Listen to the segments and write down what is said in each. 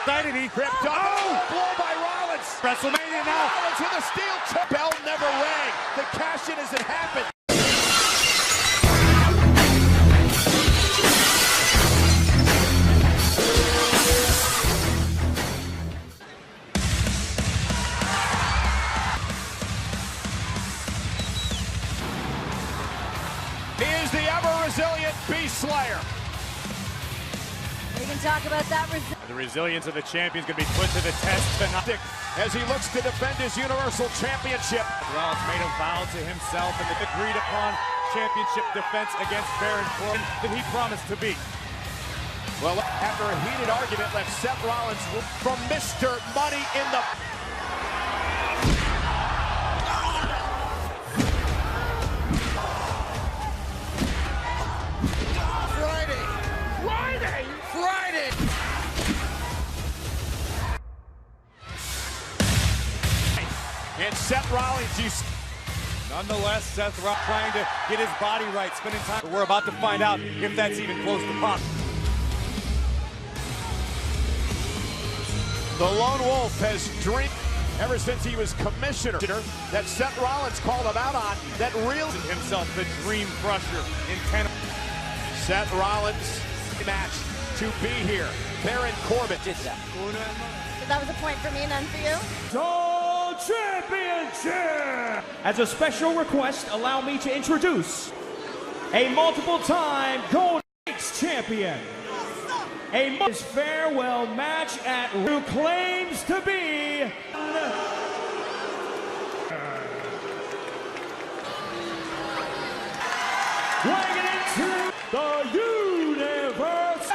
He gripped up. Oh! Blow by Rollins. WrestleMania now. Rollins with a steel chair. Bell never rang. The cash-in hasn't happened. He is the ever-resilient Beast Slayer. We can talk about that. The resilience of the champion's going to be put to the test tonight. As he looks to defend his Universal Championship. Rollins made a vow to himself and the agreed upon championship defense against Baron Corbin that he promised to be. Well, after a heated argument left Seth Rollins from Mr. Money in the... Friday! And Seth Rollins, Nonetheless, Seth Rollins trying to get his body right, spending time. We're about to find out if that's even close to possible. the Lone Wolf has dreamed ever since he was commissioner that Seth Rollins called him out on, that reels himself the dream crusher in 10. Seth Rollins match to be here. Baron Corbin did that. So that was a point for me, none for you. World Championship! As a special request, allow me to introduce a multiple-time Gold champion. A farewell match at who claims to be weighing into the universe.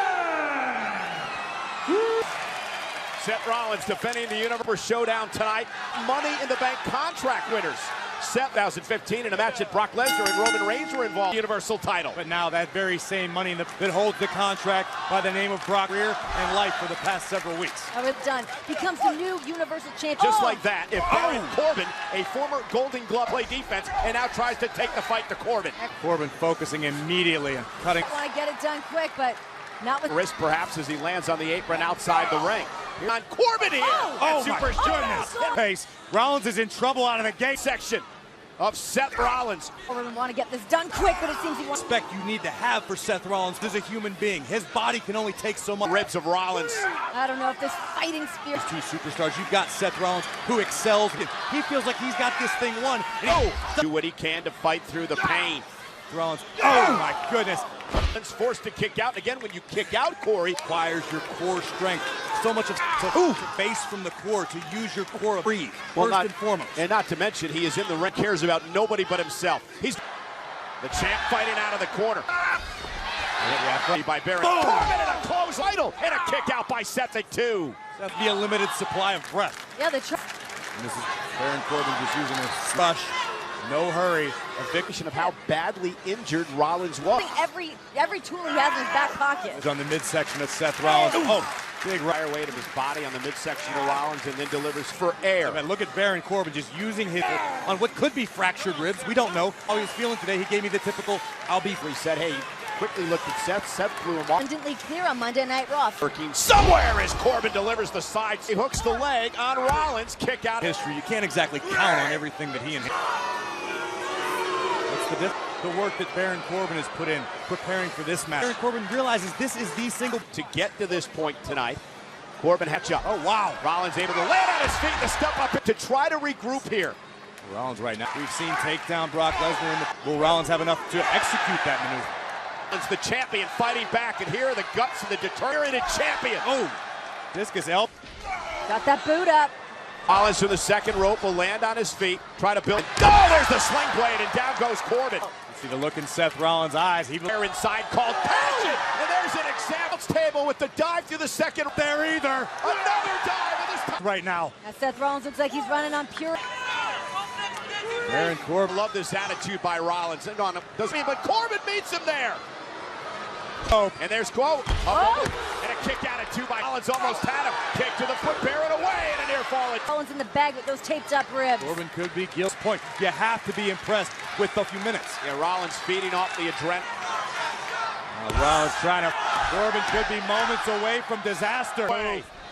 Seth Rollins defending the Universe Showdown tonight. Money in the Bank contract winners. Seth 2015 in a match that Brock Lesnar and Roman Reigns were involved. Universal title. But now that very same money that holds the contract by the name of Brock Rear and life for the past several weeks. Oh, it's done. Becomes the new Universal Champion. Just like that, if Baron Corbin, a former Golden Glove, play defense and now tries to take the fight to Corbin. Corbin focusing immediately and cutting. I want to get it done quick, but not with wrist perhaps as he lands on the apron outside the ring. Here on Corbin here. Oh my goodness. Pace. Rollins is in trouble out of the gate Section of Seth Rollins. Corbin want to get this done quick, but it seems he wants. Respect you need to have for Seth Rollins as a human being. His body can only take so much. Ribs of Rollins. I don't know if this fighting spirit. Two superstars. You've got Seth Rollins who excels. He feels like he's got this thing won. Do what he can to fight through the pain. Rollins. Oh my goodness. Rollins forced to kick out. Again, when you kick out, Corey, requires your core strength. So much of base from the core to use your core. Breathe. First and foremost. And not to mention, he is in the ring, cares about nobody but himself. He's the champ fighting out of the corner. By Baron Corbin and a close idol and a kick out by Seth at 2. That'd be a limited supply of breath. Yeah, the and this is Baron Corbin just using a slush. No hurry. A victim of how badly injured Rollins was. Every tool he has in his back pocket. It's on the midsection of Seth Rollins. Big right weight of his body on the midsection of Rollins and then delivers for air. And look at Baron Corbin just using his on what could be fractured ribs. We don't know how he's feeling today. He gave me the typical I'll be free. He said, hey, quickly looked at Seth. Seth flew him off. Abundantly clear on Monday Night Raw. Working somewhere as Corbin delivers the side. He hooks the leg on Rollins. Kick out. History. You can't exactly count on everything that he and the work that Baron Corbin has put in preparing for this match. Baron Corbin realizes this is the single to get to this point tonight. Corbin hatch up. Oh wow! Rollins able to land on his feet to step up to try to regroup here. Rollins right now. We've seen takedown Brock Lesnar. Will Rollins have enough to execute that maneuver? Rollins the champion fighting back, and here are the guts of the determined champion. Oh, discus elbow. Got that boot up. Rollins to the second rope will land on his feet. Try to build. Oh, there's the sling blade, and down goes Corbin. You see the look in Seth Rollins' eyes. They're inside called passion, and there's an example table with the dive through the second. There either. Another dive, and this time right now. Seth Rollins looks like he's running on pure. Baron Corbin. Love this attitude by Rollins. And on him, doesn't mean, but Corbin meets him there. And there's Quote. And a kick out at 2 by Rollins almost had him. Kick to the foot, Baron away, and a near fall. Rollins in the bag with those taped up ribs. Corbin could be guilty. Point. You have to be impressed with a few minutes. Yeah, Rollins feeding off the adrenaline. Rollins trying to. Corbin could be moments away from disaster.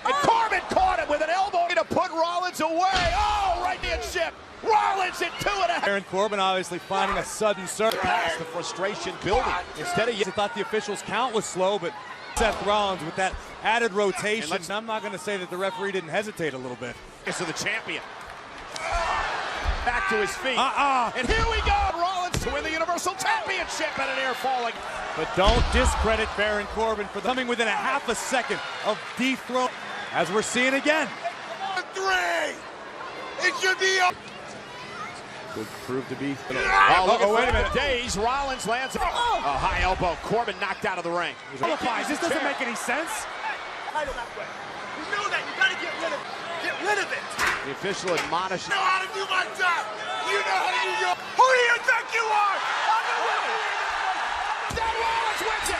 And Corbin caught him with an elbow to put Rollins away. Oh, right in the ship. Rollins in 2.5. Baron Corbin obviously finding a sudden surge. Past the frustration building. Instead of He thought the official's count was slow, but Seth Rollins with that added rotation. And I'm not going to say that the referee didn't hesitate a little bit. to the champion. Back to his feet. And here we go. Rollins to win the Universal Championship and an air falling. But don't discredit Baron Corbin for coming within a half a second of dethrone, as we're seeing again. 3. It should be up. Could prove to be. Oh, wait a minute. Days. Rollins lands a high elbow. Corbin knocked out of the ring. This doesn't make any sense. Title that way. You know that. You got to get rid of it. The official admonished. You know how to do my job. You know how to do your. Who do you think you are? I'm the winner. Then Rollins wins it.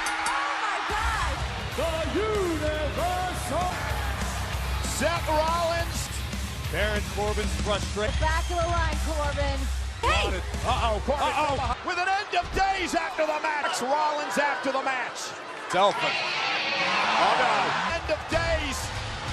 The Universal. Seth Rollins. Baron Corbin's frustrated. Back of the line, Corbin. Hey! Corbin with an end of days after the match. Rollins after the match. Self. Oh no. End of days.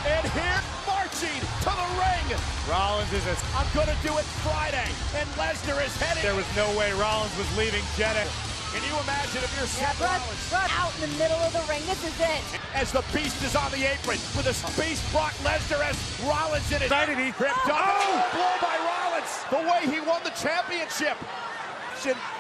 And here marching to the ring. Rollins is I'm going to do it Friday. And Lesnar is heading. There was no way Rollins was leaving Jeddah. Can you imagine if you're Yeah, Seth Brock Rollins? out in the middle of the ring. This is it. As the Beast is on the apron with a beast Brock Lesnar as Rollins in it. Excited, he Gripped up. Blow by Rollins. The way he won the championship.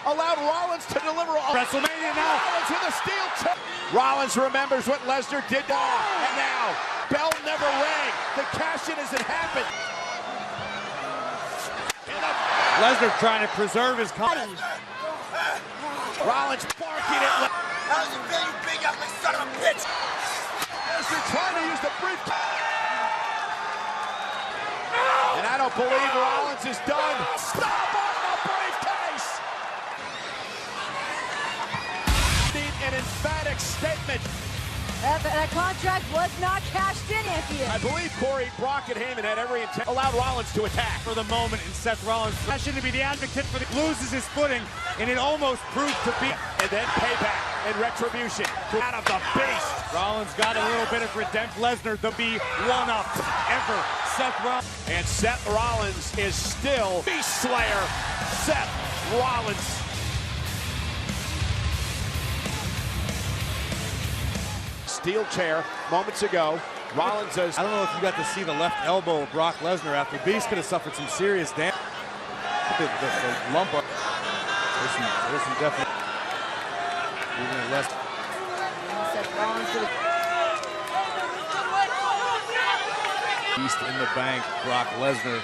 Allowed Rollins to deliver a WrestleMania now. Rollins with a steel chair. Rollins remembers what Lesnar did. And now, bell never rang. The cash-in hasn't happened. Lesnar trying to preserve his Buddy. Rollins barking at How's it feel, you big ugly son of a bitch? Lesnar trying to use the briefcase. And I don't believe Rollins is done. Stop on the briefcase! Need an emphatic statement. That contract was not cashed in, Anthony. I believe Brock and Heyman had every intent. Allowed Rollins to attack. for the moment, and Seth Rollins passion to be the advocate for the loses his footing, and it almost proved to be. And then payback and retribution out of the beast. Rollins got a little bit of redemption. Lesnar, the be one up ever. Seth Rollins. And Seth Rollins is still Beast Slayer. Seth Rollins. Steel chair moments ago. Rollins says, I don't know if you got to see the left elbow of Brock Lesnar after Beast could have suffered some serious damage. The lump up. There's some definite. Even less. Seth Rollins to the Beast in the bank. Brock Lesnar